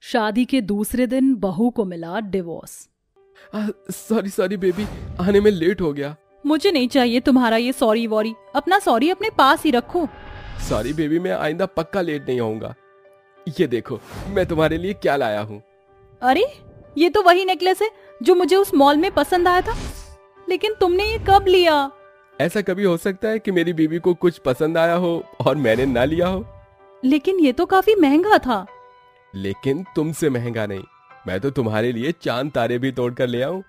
शादी के दूसरे दिन बहू को मिला डिवोर्स। सॉरी बेबी, आने में लेट हो गया। मुझे नहीं चाहिए तुम्हारा ये सॉरी वॉरी, अपना सॉरी अपने पास ही रखो। सॉरी बेबी, मैं आइंदा पक्का लेट नहीं होऊंगा। ये देखो मैं तुम्हारे लिए क्या लाया हूँ। अरे ये तो वही नेकलेस है जो मुझे उस मॉल में पसंद आया था, लेकिन तुमने ये कब लिया? ऐसा कभी हो सकता है कि मेरी बीवी को कुछ पसंद आया हो और मैंने ना लिया हो? लेकिन ये तो काफी महंगा था। लेकिन तुमसे महंगा नहीं, मैं तो तुम्हारे लिए चांद तारे भी तोड़ कर ले आऊं।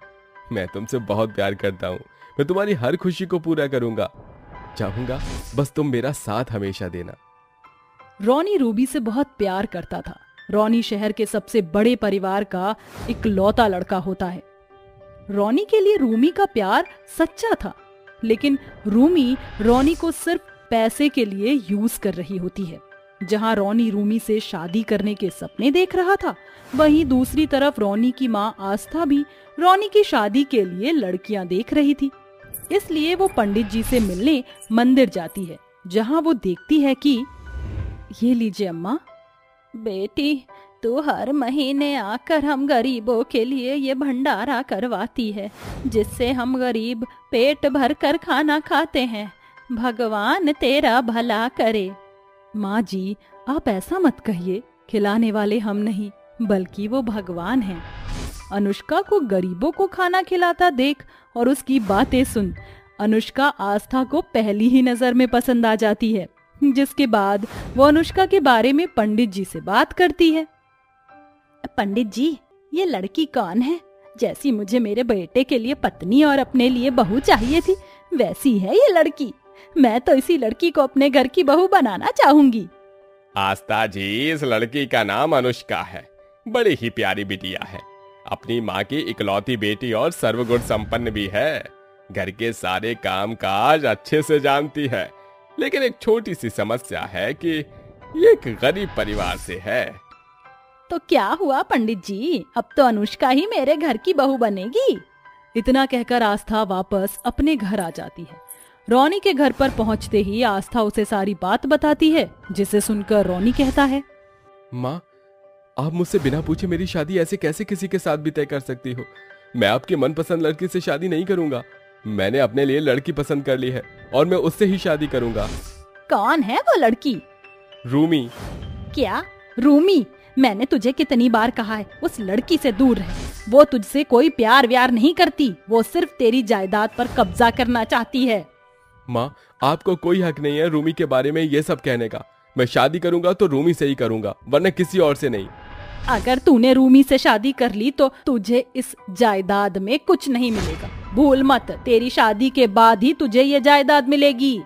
मैं तुमसे बहुत प्यार करता हूँ, मैं तुम्हारी हर खुशी को पूरा करूंगा, चाहूंगा बस तुम मेरा साथ हमेशा देना। रॉनी रूबी से बहुत प्यार करता था। रॉनी शहर के सबसे बड़े परिवार का इकलौता लड़का होता है। रॉनी के लिए रूमी का प्यार सच्चा था, लेकिन रूमी रॉनी को सिर्फ पैसे के लिए यूज कर रही होती है। जहां रॉनी रूमी से शादी करने के सपने देख रहा था, वहीं दूसरी तरफ रॉनी की माँ आस्था भी रॉनी की शादी के लिए लड़कियां देख रही थी। इसलिए वो पंडित जी से मिलने मंदिर जाती है, जहां वो देखती है कि ये लीजिए अम्मा। बेटी, तू हर महीने आकर हम गरीबों के लिए ये भंडारा करवाती है, जिससे हम गरीब पेट भर कर खाना खाते हैं। भगवान तेरा भला करे। माँ जी, आप ऐसा मत कहिए, खिलाने वाले हम नहीं बल्कि वो भगवान हैं। अनुष्का को गरीबों को खाना खिलाता देख और उसकी बातें सुन अनुष्का आस्था को पहली ही नजर में पसंद आ जाती है, जिसके बाद वो अनुष्का के बारे में पंडित जी से बात करती है। पंडित जी, ये लड़की कौन है? जैसी मुझे मेरे बेटे के लिए पत्नी और अपने लिए बहू चाहिए थी, वैसी है ये लड़की। मैं तो इसी लड़की को अपने घर की बहू बनाना चाहूंगी। आस्था जी, इस लड़की का नाम अनुष्का है, बड़ी ही प्यारी बिटिया है, अपनी माँ की इकलौती बेटी और सर्वगुण संपन्न भी है। घर के सारे काम काज अच्छे से जानती है, लेकिन एक छोटी सी समस्या है कि ये एक गरीब परिवार से है। तो क्या हुआ पंडित जी, अब तो अनुष्का ही मेरे घर की बहू बनेगी। इतना कहकर आस्था वापस अपने घर आ जाती है। रॉनी के घर पर पहुंचते ही आस्था उसे सारी बात बताती है, जिसे सुनकर रॉनी कहता है, माँ, आप मुझसे बिना पूछे मेरी शादी ऐसे कैसे किसी के साथ भी तय कर सकती हो? मैं आपकी मनपसंद लड़की से शादी नहीं करूंगा। मैंने अपने लिए लड़की पसंद कर ली है और मैं उससे ही शादी करूंगा। कौन है वो लड़की? रूमी। क्या रूमी? मैंने तुझे कितनी बार कहा है उस लड़की से दूर रहे। वो तुझसे कोई प्यार व्यार नहीं करती, वो सिर्फ तेरी जायदाद पर कब्जा करना चाहती है। माँ, आपको कोई हक नहीं है रूमी के बारे में ये सब कहने का। मैं शादी करूंगा तो रूमी से ही करूंगा, वरना किसी और से नहीं। अगर तूने रूमी से शादी कर ली तो तुझे इस जायदाद में कुछ नहीं मिलेगा। भूल मत, तेरी शादी के बाद ही तुझे ये जायदाद मिलेगी।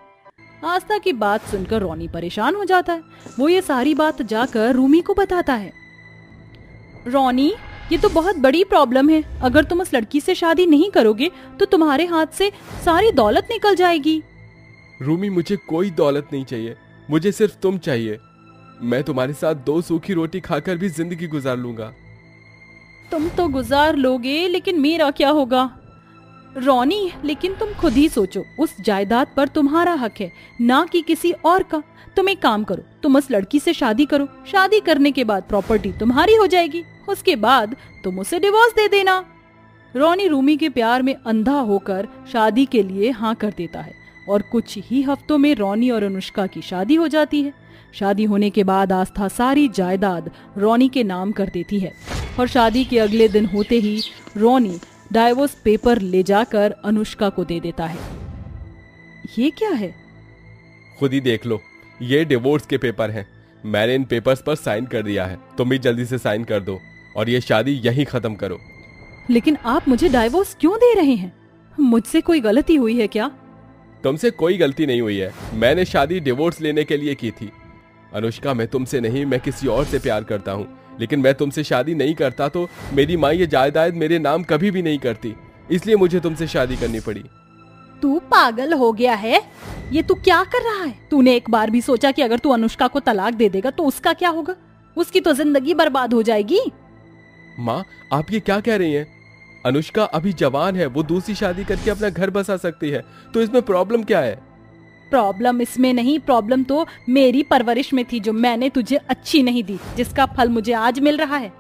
आस्था की बात सुनकर रॉनी परेशान हो जाता है। वो ये सारी बात जाकर रूमी को बताता है। रॉनी, ये तो बहुत बड़ी प्रॉब्लम है। अगर तुम उस लड़की से शादी नहीं करोगे तो तुम्हारे हाथ से सारी दौलत निकल जाएगी। रूमी, मुझे कोई दौलत नहीं चाहिए, मुझे सिर्फ तुम चाहिए। मैं तुम्हारे साथ 2 सूखी रोटी खाकर भी जिंदगी गुजार लूंगा। तुम तो गुजार लोगे, लेकिन मेरा क्या होगा? रॉनी, लेकिन तुम खुद ही सोचो, उस जायदाद पर तुम्हारा हक है, ना कि किसी और का। तुम एक काम करो, तुम उस लड़की से शादी करो। शादी करने के बाद प्रॉपर्टी तुम्हारी हो जाएगी, उसके बाद तुम उसे डिवोर्स दे देना। रॉनी रूमी के प्यार में अंधा होकर शादी के लिए हाँ कर देता है और कुछ ही हफ्तों में रॉनी और अनुष्का की शादी हो जाती है। शादी होने के बाद आस्था सारी जायदाद रॉनी के नाम कर देती है और शादी के अगले दिन होते ही रॉनी डाइवोर्स पेपर ले जाकर अनुष्का को दे देता है। ये क्या है? खुद ही देख लो, ये डिवोर्स के पेपर हैं। मैंने इन पेपर्स पर साइन कर दिया है, तुम भी जल्दी से साइन कर दो और ये शादी यहीं खत्म करो। लेकिन आप मुझे डाइवोर्स क्यों दे रहे हैं? मुझसे कोई गलती हुई है क्या? तुमसे कोई गलती नहीं हुई है, मैंने शादी डिवोर्स लेने के लिए की थी। अनुष्का, मैं तुमसे नहीं, मैं किसी और से प्यार करता हूँ, लेकिन मैं तुमसे शादी नहीं करता तो मेरी माँ ये जायदाद मेरे नाम कभी भी नहीं करती, इसलिए मुझे तुमसे शादी करनी पड़ी। तू पागल हो गया है? ये तू क्या कर रहा है? तूने एक बार भी सोचा कि अगर तू अनुष्का को तलाक दे देगा तो उसका क्या होगा? उसकी तो जिंदगी बर्बाद हो जाएगी। माँ, आप ये क्या कह रही हैं? अनुष्का अभी जवान है, वो दूसरी शादी करके अपना घर बसा सकती है, तो इसमें प्रॉब्लम क्या है? प्रॉब्लम इसमें नहीं, प्रॉब्लम तो मेरी परवरिश में थी, जो मैंने तुझे अच्छी नहीं दी, जिसका फल मुझे आज मिल रहा है।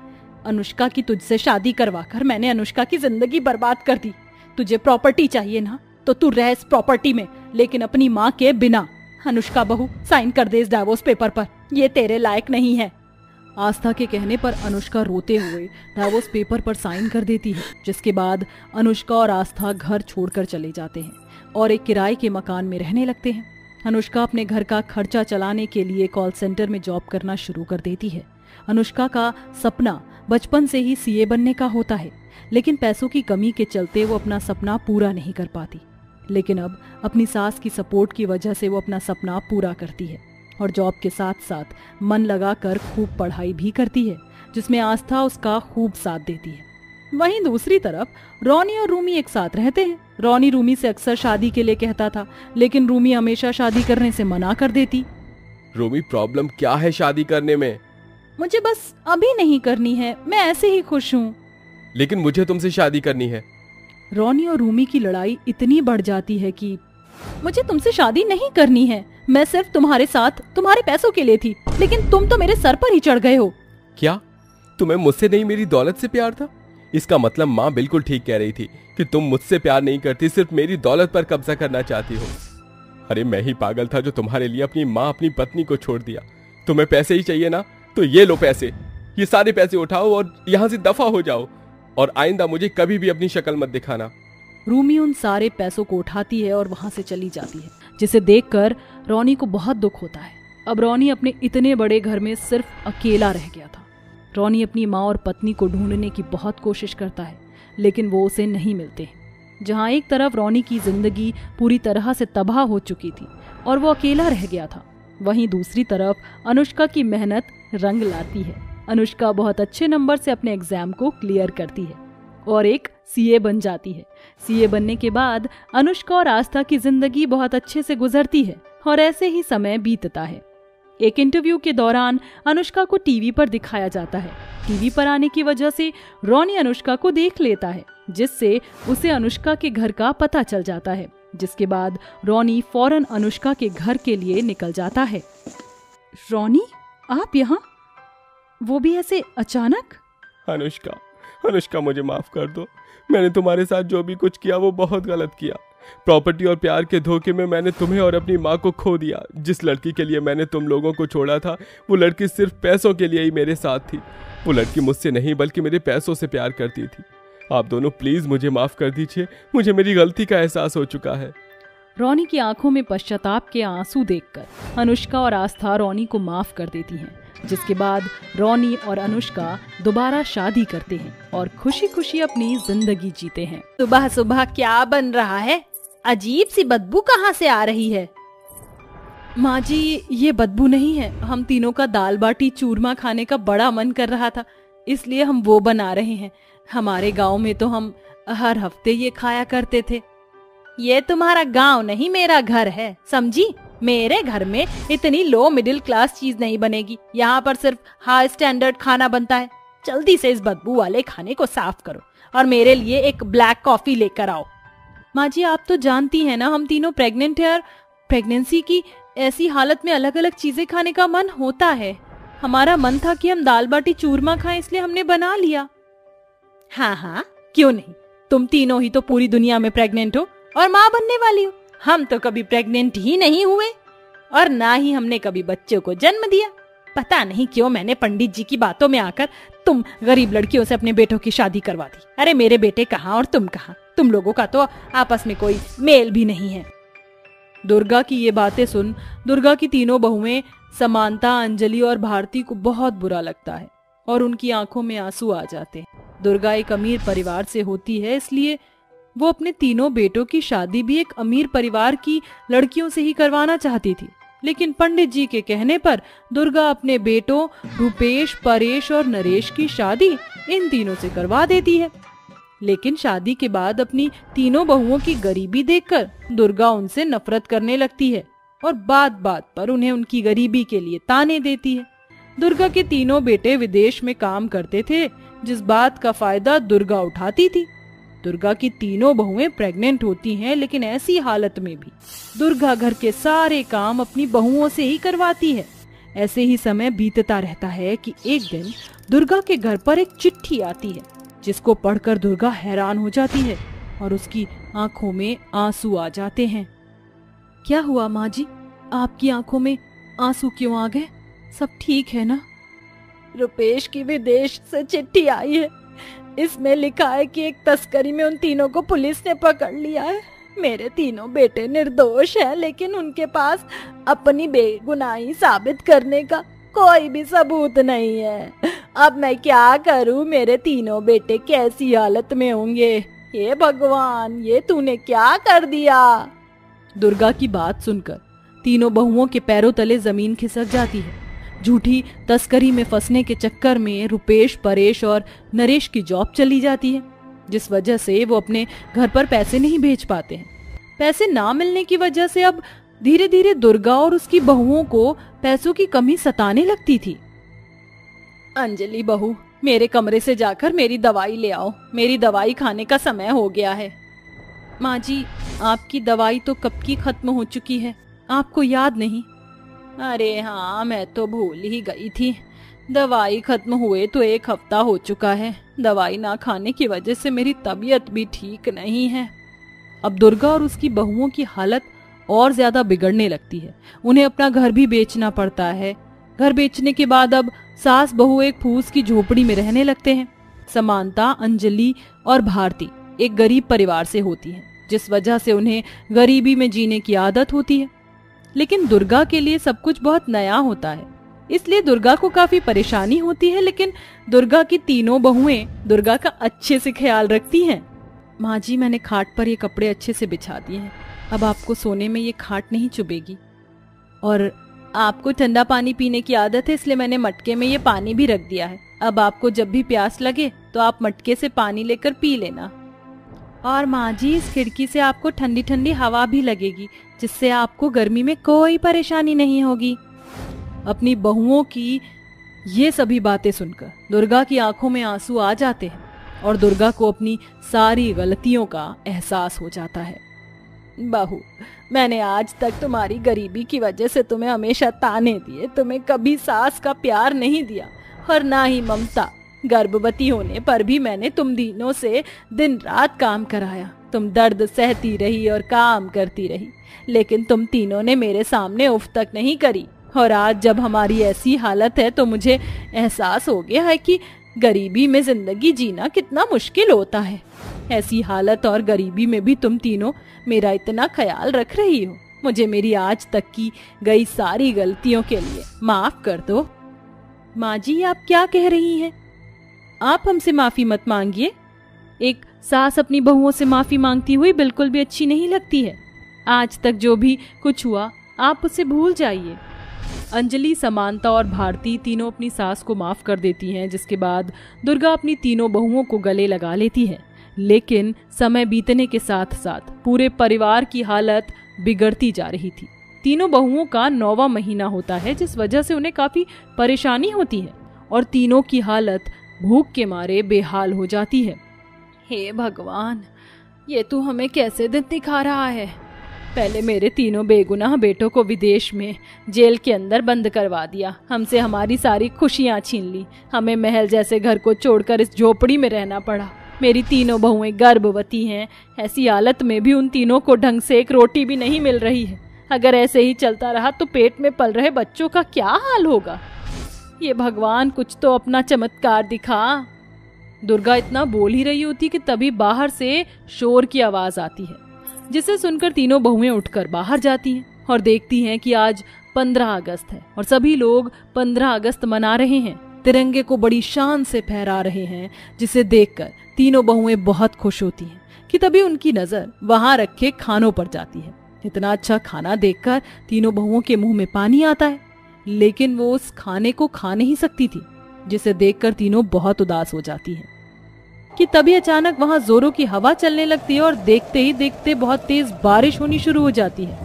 अनुष्का की तुझसे शादी करवाकर मैंने अनुष्का की जिंदगी बर्बाद कर दी। तुझे प्रॉपर्टी चाहिए ना, तो तू रह इस प्रॉपर्टी में, लेकिन अपनी माँ के बिना। अनुष्का बहू, साइन कर दे इस डाइवोर्स पेपर पर, ये तेरे लायक नहीं है। आस्था के कहने पर अनुष्का रोते हुए डाइवोर्स पेपर पर साइन कर देती है, जिसके बाद अनुष्का और आस्था घर छोड़कर चले जाते हैं और एक किराए के मकान में रहने लगते हैं। अनुष्का अपने घर का खर्चा चलाने के लिए कॉल सेंटर में जॉब करना शुरू कर देती है। अनुष्का का सपना बचपन से ही सीए बनने का होता है, लेकिन पैसों की कमी के चलते वो अपना सपना पूरा नहीं कर पाती। लेकिन अब अपनी सास की सपोर्ट की वजह से वो अपना सपना पूरा करती है और जॉब के साथ साथ मन लगाकर खूब पढ़ाई भी करती है, जिसमें आस्था उसका खूब साथ देती है। वहीं दूसरी तरफ रोनी और रूमी एक साथ रहते हैं। रोनी रूमी से अक्सर शादी के लिए कहता था, लेकिन रूमी हमेशा शादी करने से मना कर देती। रूमी, प्रॉब्लम क्या है शादी करने में? मुझे बस अभी नहीं करनी है, मैं ऐसे ही खुश हूँ। लेकिन मुझे तुमसे शादी करनी है। रोनी और रूमी की लड़ाई इतनी बढ़ जाती है कि मुझे तुमसे शादी नहीं करनी है, मैं सिर्फ तुम्हारे साथ तुम्हारे पैसों के लिए थी, लेकिन तुम तो मेरे सर पर ही चढ़ गए हो। क्या तुम्हें मुझसे नहीं मेरी दौलत से प्यार था? इसका मतलब माँ बिल्कुल ठीक कह रही थी कि तुम मुझसे प्यार नहीं करती, सिर्फ मेरी दौलत पर कब्जा करना चाहती हो। अरे मैं ही पागल था जो तुम्हारे लिए अपनी माँ अपनी पत्नी को छोड़ दिया। तुम्हें पैसे ही चाहिए ना, तो ये लो पैसे, ये सारे पैसे उठाओ और यहाँ से दफा हो जाओ, और आइंदा मुझे कभी भी अपनी शक्ल मत दिखाना। रूमी उन सारे पैसों को उठाती है और वहां से चली जाती है, जिसे देखकर रोनी को बहुत दुख होता है। अब रोनी अपने इतने बड़े घर में सिर्फ अकेला रह गया था। रोनी अपनी माँ और पत्नी को ढूंढने की बहुत कोशिश करता है, लेकिन वो उसे नहीं मिलते। जहाँ एक तरफ रोनी की जिंदगी पूरी तरह से तबाह हो चुकी थी और वो अकेला रह गया था, वहीं दूसरी तरफ अनुष्का की मेहनत रंग लाती है। अनुष्का बहुत अच्छे नंबर से अपने एग्जाम को क्लियर करती है और एक सीए बन जाती है। सीए बनने के बाद अनुष्का और आस्था की जिंदगी बहुत अच्छे से गुजरती है और ऐसे ही समय बीतता है। एक इंटरव्यू के दौरान अनुष्का को टीवी पर दिखाया जाता है। टीवी पर आने की वजह से रोनी अनुष्का को देख लेता है, जिससे उसे अनुष्का के घर का पता चल जाता है, जिसके बाद रोनी फौरन अनुष्का के घर के लिए निकल जाता है। रोनी, आप यहाँ, वो भी ऐसे अचानक? अनुष्का मुझे माफ कर दो। मैंने तुम्हारे साथ जो भी कुछ किया वो बहुत गलत किया। प्रॉपर्टी और प्यार के धोखे में मैंने तुम्हें और अपनी माँ को खो दिया। जिस लड़की के लिए मैंने तुम लोगों को छोड़ा था, वो लड़की सिर्फ पैसों के लिए ही मेरे साथ थी। वो लड़की मुझसे नहीं बल्कि मेरे पैसों से प्यार करती थी। आप दोनों प्लीज मुझे माफ कर दीजिए, मुझे मेरी गलती का एहसास हो चुका है। रोनी की आंखों में पश्चाताप के आंसू देखकर अनुष्का और आस्था रोनी को माफ कर देती हैं, जिसके बाद रोनी और अनुष्का दोबारा शादी करते हैं और खुशी खुशी अपनी जिंदगी जीते हैं। सुबह सुबह क्या बन रहा है? अजीब सी बदबू कहाँ से आ रही है? माँ जी, ये बदबू नहीं है, हम तीनों का दाल बाटी चूरमा खाने का बड़ा मन कर रहा था, इसलिए हम वो बना रहे हैं। हमारे गांव में तो हम हर हफ्ते ये खाया करते थे। ये तुम्हारा गांव नहीं, मेरा घर है, समझी? मेरे घर में इतनी लो मिडिल क्लास चीज नहीं बनेगी। यहाँ पर सिर्फ हाई स्टैंडर्ड खाना बनता है। जल्दी से इस बदबू वाले खाने को साफ करो और मेरे लिए एक ब्लैक कॉफी लेकर आओ। माँ जी, आप तो जानती हैं ना, हम तीनों प्रेग्नेंट हैं और प्रेगनेंसी की ऐसी हालत में अलग अलग चीजें खाने का मन होता है। हमारा मन था कि हम दाल बाटी चूरमा खाएं, इसलिए हमने बना लिया। हाँ हाँ, क्यों नहीं, तुम तीनों ही तो पूरी दुनिया में प्रेग्नेंट हो और माँ बनने वाली हो। हम तो कभी प्रेग्नेंट ही नहीं हुए और ना ही हमने कभी बच्चों को जन्म दिया। पता नहीं क्यों मैंने पंडित जी की बातों में आकर तुम गरीब लड़कियों से अपने बेटों की शादी करवा दी। अरे मेरे बेटे कहाँ और तुम कहाँ? तुम लोगों का तो आपस में कोई मेल भी नहीं है। दुर्गा की ये बातें सुन दुर्गा की तीनों बहुएं समांता, अंजलि और भारती को बहुत बुरा लगता है और उनकी आंखों में आंसू आ जाते हैं। दुर्गा एक अमीर परिवार से होती है, इसलिए वो अपने तीनों बेटों की शादी भी एक अमीर परिवार की लड़कियों से ही करवाना चाहती थी। लेकिन पंडित जी के कहने पर दुर्गा अपने बेटों रूपेश, परेश और नरेश की शादी इन तीनों से करवा देती है। लेकिन शादी के बाद अपनी तीनों बहुओं की गरीबी देखकर दुर्गा उनसे नफरत करने लगती है और बात बात पर उन्हें उनकी गरीबी के लिए ताने देती है। दुर्गा के तीनों बेटे विदेश में काम करते थे, जिस बात का फायदा दुर्गा उठाती थी। दुर्गा की तीनों बहुएं प्रेग्नेंट होती हैं, लेकिन ऐसी हालत में भी दुर्गा घर के सारे काम अपनी बहुओं से ही करवाती है। ऐसे ही समय बीतता रहता है कि एक दिन दुर्गा के घर पर एक चिट्ठी आती है, जिसको पढ़कर दुर्गा हैरान हो जाती है और उसकी आंखों में आंसू आ जाते हैं। क्या हुआ माँ जी, आपकी आंखों में आंसू क्यों आ गए? सब ठीक है ना? रुपेश की विदेश से चिट्ठी आई है। इसमें लिखा है कि एक तस्करी में उन तीनों को पुलिस ने पकड़ लिया है। मेरे तीनों बेटे निर्दोष हैं, लेकिन उनके पास अपनी बेगुनाही साबित करने का कोई भी सबूत नहीं है। अब मैं क्या करूं? मेरे तीनों बेटे कैसी हालत में होंगे? हे भगवान, ये तूने क्या कर दिया? दुर्गा की बात सुनकर तीनों बहुओं के पैरों तले जमीन खिसक जाती है। झूठी तस्करी में फंसने के चक्कर में रुपेश, परेश और नरेश की जॉब चली जाती है, जिस वजह से वो अपने घर पर पैसे नहीं भेज पाते हैं। पैसे ना मिलने की वजह से अब धीरे धीरे दुर्गा और उसकी बहुओं को पैसों की कमी सताने लगती थी। अंजलि बहू, मेरे कमरे से जाकर मेरी दवाई ले आओ। मेरी दवाई खाने का समय हो गया है। माँ जी, आपकी दवाई तो कब की खत्म हो चुकी है, आपको याद नहीं? अरे हाँ, मैं तो भूल ही गई थी। दवाई खत्म हुए तो 1 हफ्ता हो चुका है। दवाई ना खाने की वजह से मेरी तबीयत भी ठीक नहीं है। अब दुर्गा और उसकी बहुओं की हालत और ज्यादा बिगड़ने लगती है। उन्हें अपना घर भी बेचना पड़ता है। घर बेचने के बाद अब सास बहू एक फूस की झोपड़ी में रहने लगते हैं। समानता, अंजलि और भारती एक गरीब परिवार से होती है, जिस वजह से उन्हें गरीबी में जीने की आदत होती है। लेकिन दुर्गा के लिए सब कुछ बहुत नया होता है, इसलिए दुर्गा को काफी परेशानी होती है। लेकिन दुर्गा की तीनों बहुएं दुर्गा का अच्छे से ख्याल रखती हैं। माँ जी, मैंने खाट पर ये कपड़े अच्छे से बिछा दिए हैं। अब आपको सोने में ये खाट नहीं चुभेगी। और आपको ठंडा पानी पीने की आदत है, इसलिए मैंने मटके में ये पानी भी रख दिया है। अब आपको जब भी प्यास लगे तो आप मटके से पानी लेकर पी लेना। और माँ जी, इस खिड़की से आपको ठंडी ठंडी हवा भी लगेगी, जिससे आपको गर्मी में कोई परेशानी नहीं होगी। अपनी बहुओं की ये सभी बातें सुनकर दुर्गा की आंखों में आंसू आ जाते हैं और दुर्गा को अपनी सारी गलतियों का एहसास हो जाता है। बहू, मैंने आज तक तुम्हारी गरीबी की वजह से तुम्हें हमेशा ताने दिए। तुम्हें कभी सास का प्यार नहीं दिया और ना ही ममता। गर्भवती होने पर भी मैंने तुम तीनों से दिन रात काम कराया। तुम दर्द सहती रही और काम करती रही, लेकिन तुम तीनों ने मेरे सामने उफ तक नहीं करी। और आज जब हमारी ऐसी हालत है तो मुझे एहसास हो गया है कि गरीबी में जिंदगी जीना कितना मुश्किल होता है। ऐसी हालत और गरीबी में भी तुम तीनों मेरा इतना ख्याल रख रही हो। मुझे मेरी आज तक की गई सारी गलतियों के लिए माफ कर दो। माँ जी, आप क्या कह रही हैं? आप हमसे माफी मत मांगिए। एक सास अपनी बहुओं से माफी मांगती हुई बिल्कुल भी अच्छी नहीं लगती है। आज तक जो भी कुछ हुआ आप उसे भूल जाइए। अंजलि, समानता और भारती तीनों अपनी सास को माफ कर देती हैं, जिसके बाद दुर्गा अपनी तीनों बहुओं को गले लगा लेती है। लेकिन समय बीतने के साथ साथ पूरे परिवार की हालत बिगड़ती जा रही थी। तीनों बहुओं का 9वां महीना होता है, जिस वजह से उन्हें काफी परेशानी होती है और तीनों की हालत भूख के मारे बेहाल हो जाती है। हे भगवान, ये तू हमें कैसे दिन दिखा रहा है? पहले मेरे तीनों बेगुनाह बेटों को विदेश में जेल के अंदर बंद करवा दिया, हमसे हमारी सारी खुशियां छीन ली, हमें महल जैसे घर को छोड़कर इस झोपड़ी में रहना पड़ा। मेरी तीनों बहुएं गर्भवती हैं। ऐसी हालत में भी उन तीनों को ढंग से एक रोटी भी नहीं मिल रही है। अगर ऐसे ही चलता रहा तो पेट में पल रहे बच्चों का क्या हाल होगा? ये भगवान, कुछ तो अपना चमत्कार दिखा। दुर्गा इतना बोल ही रही होती कि तभी बाहर से शोर की आवाज आती है, जिसे सुनकर तीनों बहुएं उठकर बाहर जाती हैं और देखती हैं कि आज 15 अगस्त है और सभी लोग 15 अगस्त मना रहे हैं। तिरंगे को बड़ी शान से फहरा रहे हैं, जिसे देखकर तीनों बहुएं बहुत खुश होती हैं कि तभी उनकी नजर वहां रखे खानों पर जाती है। इतना अच्छा खाना देखकर तीनों बहुओं के मुंह में पानी आता है, लेकिन वो उस खाने को खा नहीं सकती थी, जिसे देखकर तीनों बहुत उदास हो जाती हैं। कि तभी अचानक वहां जोरों की हवा चलने लगती है और देखते ही देखते बहुत तेज बारिश होनी शुरू हो जाती है।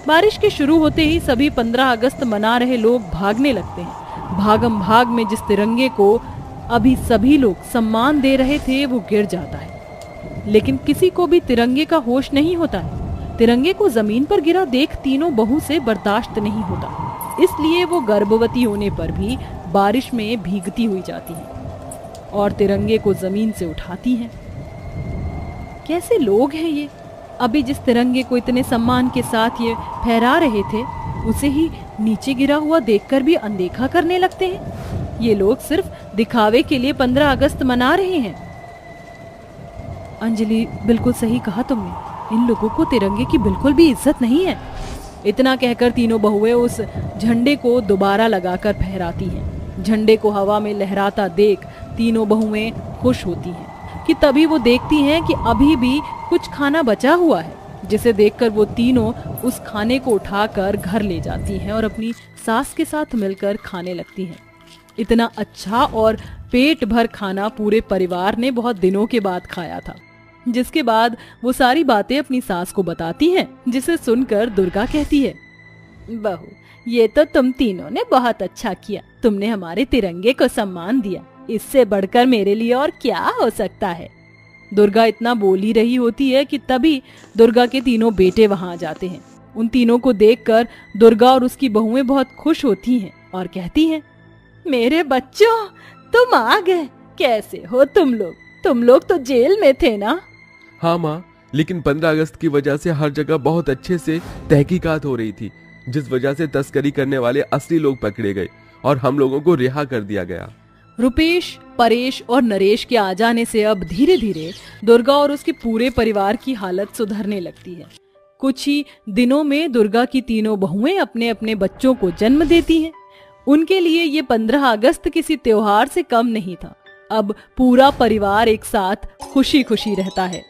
बारिश के शुरू होते ही सभी 15 अगस्त मना रहे लोग भागने लगते हैं। भागम भाग में जिस तिरंगे को अभी सभी लोग सम्मान दे रहे थे वो गिर जाता है, लेकिन किसी को भी तिरंगे का होश नहीं होता है। तिरंगे को जमीन पर गिरा देख तीनों बहू से बर्दाश्त नहीं होता। इसलिए वो गर्भवती होने पर भी बारिश में भीगती हुई जाती हैं और तिरंगे को जमीन से उठाती हैं। कैसे लोग हैं ये? अभी जिस तिरंगे को इतने सम्मान के साथ ये फहरा रहे थे, उसे ही नीचे गिरा हुआ देखकर भी अनदेखा करने लगते हैं। ये लोग सिर्फ दिखावे के लिए 15 अगस्त मना रहे हैं। अंजलि, बिल्कुल सही कहा तुमने। इन लोगों को तिरंगे की बिल्कुल भी इज्जत नहीं है। इतना कहकर तीनों बहुएं उस झंडे को दोबारा लगाकर फहराती हैं। झंडे को हवा में लहराता देख तीनों बहुएं खुश होती हैं कि तभी वो देखती हैं कि अभी भी कुछ खाना बचा हुआ है, जिसे देखकर वो तीनों उस खाने को उठाकर घर ले जाती हैं और अपनी सास के साथ मिलकर खाने लगती हैं। इतना अच्छा और पेट भर खाना पूरे परिवार ने बहुत दिनों के बाद खाया था। जिसके बाद वो सारी बातें अपनी सास को बताती हैं, जिसे सुनकर दुर्गा कहती है, बहू, ये तो तुम तीनों ने बहुत अच्छा किया। तुमने हमारे तिरंगे को सम्मान दिया। इससे बढ़कर मेरे लिए और क्या हो सकता है। दुर्गा इतना बोल ही रही होती है कि तभी दुर्गा के तीनों बेटे वहां आ जाते हैं। उन तीनों को देखकर दुर्गा और उसकी बहुएं बहुत खुश होती हैं और कहती हैं, मेरे बच्चों, तुम आ गए। कैसे हो तुम लोग? तुम लोग तो जेल में थे ना? हाँ माँ, लेकिन 15 अगस्त की वजह से हर जगह बहुत अच्छे से तहकीकात हो रही थी, जिस वजह से तस्करी करने वाले असली लोग पकड़े गए और हम लोगों को रिहा कर दिया गया। रुपेश, परेश और नरेश के आ जाने से अब धीरे धीरे दुर्गा और उसके पूरे परिवार की हालत सुधरने लगती है। कुछ ही दिनों में दुर्गा की तीनों बहुएं अपने अपने बच्चों को जन्म देती हैं। उनके लिए ये 15 अगस्त किसी त्योहार से कम नहीं था। अब पूरा परिवार एक साथ खुशी खुशी रहता है।